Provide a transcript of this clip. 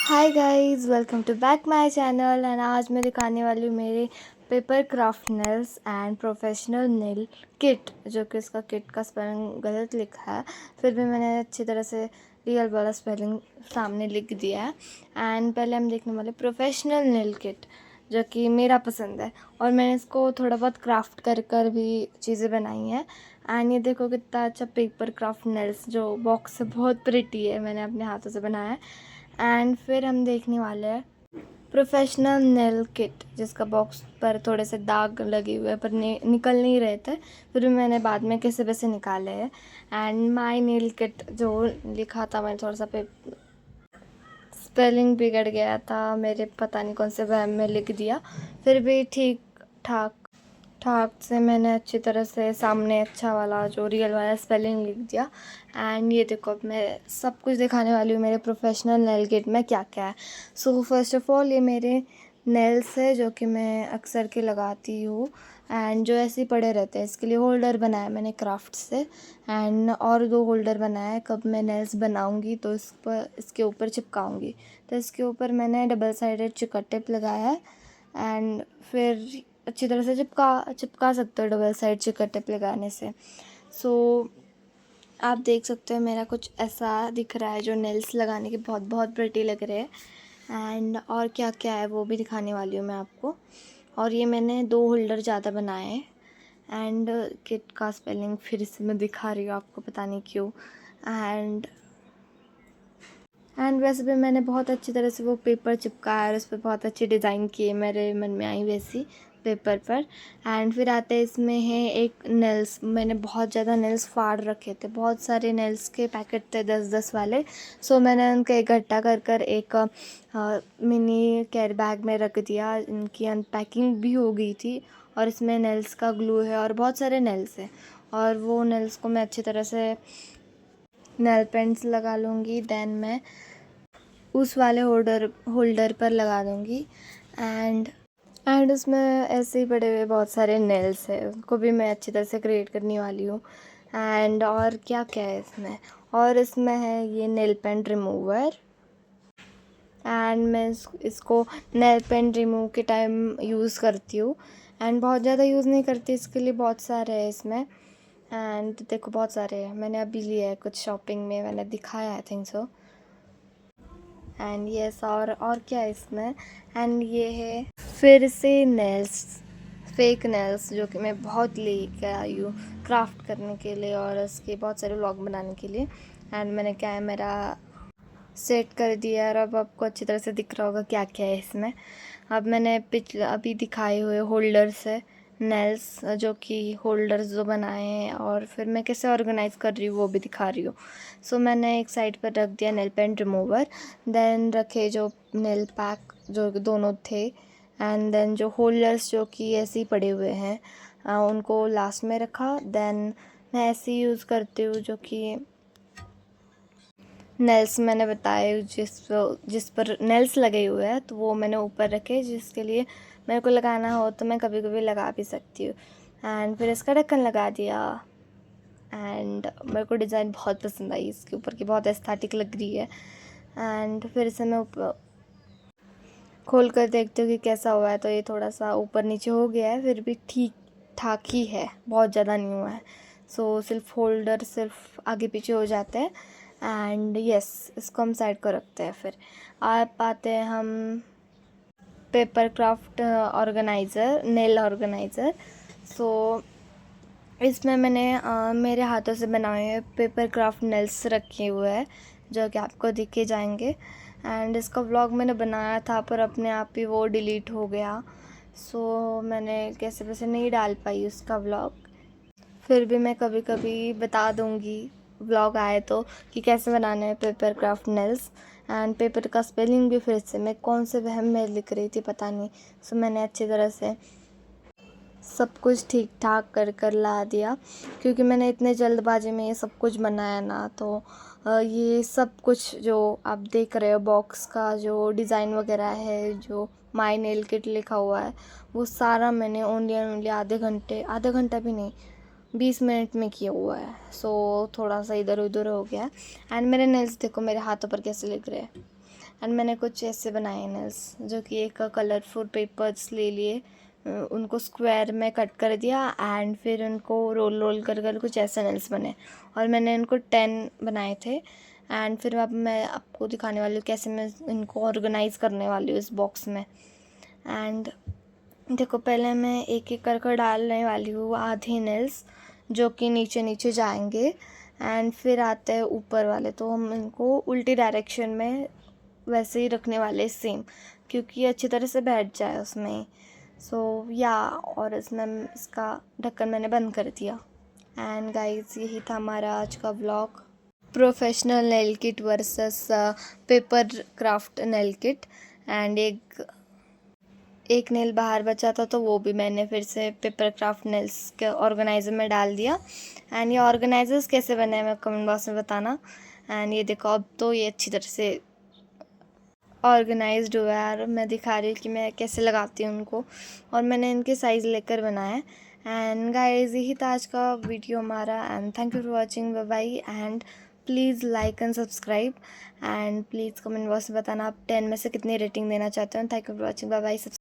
Hi guys, welcome to back my channel. And आज मैं दिखाने वाली हूँ मेरे paper craft nails and professional nail kit. जो कि इसका किट का स्पेलिंग गलत लिखा है, फिर भी मैंने अच्छी तरह से रियल वाला स्पेलिंग सामने लिख दिया है। एंड पहले हम देखने वाले प्रोफेशनल नेल किट, जो कि मेरा पसंद है और मैंने इसको थोड़ा बहुत क्राफ्ट कर भी चीज़ें बनाई हैं। एंड ये देखो कितना अच्छा पेपर क्राफ्ट नेल्स, जो बॉक्स से बहुत प्रिटी है, मैंने अपने हाथों से बनाया है। एंड फिर हम देखने वाले हैं प्रोफेशनल नेल किट, जिसका बॉक्स पर थोड़े से दाग लगे हुए हैं पर निकल नहीं रहे थे, फिर भी मैंने बाद में कैसे वैसे निकाले हैं। एंड माय नेल किट जो लिखा था, मैंने थोड़ा सा पे स्पेलिंग बिगड़ गया था मेरे, पता नहीं कौन से वहम में लिख दिया, फिर भी ठीक ठाक ठाक से मैंने अच्छी तरह से सामने अच्छा वाला जो रियल वाला स्पेलिंग लिख दिया। एंड ये देखो, अब मैं सब कुछ दिखाने वाली हूँ मेरे प्रोफेशनल नेल किट में क्या क्या है। सो फर्स्ट ऑफ ऑल, ये मेरे नेल्स है जो कि मैं अक्सर के लगाती हूँ एंड जो ऐसे ही पड़े रहते हैं। इसके लिए होल्डर बनाया मैंने क्राफ्ट से, एंड और 2 होल्डर बनाया। कब मैं नेल्स बनाऊँगी तो इस पर इसके ऊपर चिपकाऊँगी, तो इसके ऊपर मैंने डबल साइडेड चिकट टेप लगाया है। एंड फिर अच्छी तरह से चिपका सकते हो डबल साइड चिकट टेप लगाने से। सो आप देख सकते हो मेरा कुछ ऐसा दिख रहा है, जो नेल्स लगाने के बहुत बहुत प्रिटी लग रहे हैं। एंड और क्या क्या है वो भी दिखाने वाली हूँ मैं आपको। और ये मैंने 2 होल्डर ज़्यादा बनाए हैं। एंड किट का स्पेलिंग फिर से मैं दिखा रही हूँ आपको, पता नहीं क्यों। एंड वैसे भी मैंने बहुत अच्छी तरह से वो पेपर चिपकाया और उस पर बहुत अच्छी डिज़ाइन किए, मेरे मन में आई वैसी पेपर पर। एंड फिर आते इसमें है एक नेल्स। मैंने बहुत ज़्यादा नेल्स फाड़ रखे थे, बहुत सारे नेल्स के पैकेट थे 10-10 वाले। सो मैंने उनको इकट्ठा कर एक मिनी कैरी बैग में रख दिया। इनकी अनपैकिंग भी हो गई थी और इसमें नेल्स का ग्लू है और बहुत सारे नेल्स हैं, और वो नेल्स को मैं अच्छी तरह से नेल पेंट्स लगा लूँगी। देन मैं उस वाले होल्डर पर लगा दूँगी। एंड उसमें ऐसे ही पड़े हुए बहुत सारे नेल्स हैं, उनको भी मैं अच्छी तरह से क्रिएट करने वाली हूँ। एंड और क्या क्या है इसमें, और इसमें है ये नेल पेंट रिमूवर। एंड मैं इसको नेल पेंट रिमूव के टाइम यूज़ करती हूँ। एंड बहुत ज़्यादा यूज़ नहीं करती, इसके लिए बहुत सारे हैं इसमें। एंड देखो बहुत सारे हैं, मैंने अभी लिए है कुछ शॉपिंग में, मैंने दिखाया I think so. And yes, और क्या है इसमें। एंड ये है फिर से नेल्स, फेक नेल्स, जो कि मैं बहुत लेके आई हूँ क्राफ्ट करने के लिए और उसके बहुत सारे व्लॉग बनाने के लिए। एंड मैंने कैमरा सेट कर दिया और अब आपको अच्छी तरह से दिख रहा होगा क्या क्या है इसमें। अब मैंने अभी दिखाए हुए होल्डर्स है नेल्स, जो कि होल्डर्स जो बनाए हैं, और फिर मैं कैसे ऑर्गेनाइज़ कर रही हूँ वो भी दिखा रही हूँ। सो मैंने एक साइड पर रख दिया नेल पेंट रिमूवर, देन रखे जो नेल पैक जो दोनों थे, एंड देन जो होल्डर्स जो कि ऐसे ही पड़े हुए हैं उनको लास्ट में रखा। देन मैं ऐसे ही यूज़ करती हूँ, जो कि नेल्स मैंने बताए जिस पर नेल्स लगे हुए हैं, तो वो मैंने ऊपर रखे, जिसके लिए मेरे को लगाना हो तो मैं कभी कभी लगा भी सकती हूँ। एंड फिर इसका ढक्कन लगा दिया। एंड मेरे को डिज़ाइन बहुत पसंद आई इसके ऊपर की, बहुत एस्थेटिक लग रही है। एंड फिर इसे मैं ऊपर खोल कर देखती हूँ कि कैसा हुआ है, तो ये थोड़ा सा ऊपर नीचे हो गया है, फिर भी ठीक ठाक ही है, बहुत ज़्यादा नहीं हुआ है। सो सिर्फ होल्डर सिर्फ आगे पीछे हो जाते हैं। एंड यस, इसको हम साइड को रखते हैं। फिर आप आते हैं हम paper craft organiser, nail organiser. So इसमें मैंने मेरे हाथों से बनाए हुए पेपर क्राफ्ट नेल्स रखे हुए हैं, जो कि आपको दिखे जाएंगे। एंड इसका व्लॉग मैंने बनाया था पर अपने आप ही वो डिलीट हो गया, सो मैंने कैसे वैसे नहीं डाल पाई उसका व्लॉग। फिर भी मैं कभी कभी बता दूँगी व्लॉग आए तो, कि कैसे बनाने हैं paper craft nails. And paper का स्पेलिंग भी फिर से मैं कौन से वहम में लिख रही थी पता नहीं, सो मैंने अच्छी तरह से सब कुछ ठीक ठाक कर ला दिया, क्योंकि मैंने इतने जल्दबाजी में ये सब कुछ बनाया ना, तो ये सब कुछ जो आप देख रहे हो बॉक्स का जो डिज़ाइन वगैरह है, जो माय नेल किट लिखा हुआ है, वो सारा मैंने ओनली आधे घंटा भी नहीं, 20 मिनट में किया हुआ है। सो थोड़ा सा इधर उधर हो गया। एंड मेरे नेल्स देखो मेरे हाथों पर कैसे लग रहे हैं। एंड मैंने कुछ ऐसे बनाए नेल्स, जो कि एक कलरफुल पेपर्स ले लिए, उनको स्क्वायर में कट कर दिया एंड फिर उनको रोल रोल कर कर कुछ ऐसे नेल्स बने, और मैंने इनको 10 बनाए थे। एंड फिर अब मैं आपको दिखाने वाली हूँ कैसे मैं इनको ऑर्गेनाइज़ करने वाली हूँ इस बॉक्स में। एंड देखो, पहले मैं एक एक कर डालने वाली हूँ आधे नेल्स, जो कि नीचे नीचे जाएंगे, एंड फिर आते हैं ऊपर वाले, तो हम इनको उल्टी डायरेक्शन में वैसे ही रखने वाले सेम, क्योंकि अच्छी तरह से बैठ जाए उसमें। सो या और इसमें इसका ढक्कन मैंने बंद कर दिया। एंड गाइस, यही था हमारा आज का vlog, professional nail kit versus paper craft nail kit. And एक नेल बाहर बचा था, तो वो भी मैंने फिर से पेपर क्राफ्ट नेल्स के ऑर्गेनाइज़र में डाल दिया। एंड ये ऑर्गेनाइजर्स कैसे बने हैं मैं कमेंट बॉक्स में बताना। एंड ये देखो, अब तो ये अच्छी तरह से ऑर्गेनाइज्ड हुआ है, और मैं दिखा रही हूँ कि मैं कैसे लगाती हूँ उनको, और मैंने इनके साइज़ लेकर बनाया है। एंड गाइस, यही था आज का वीडियो हमारा, and thank you for watching, bye bye. And please like and subscribe, and please comment box में बताना आप 10 में से कितनी रेटिंग देना चाहते हो। Thank you for watching, bye bye.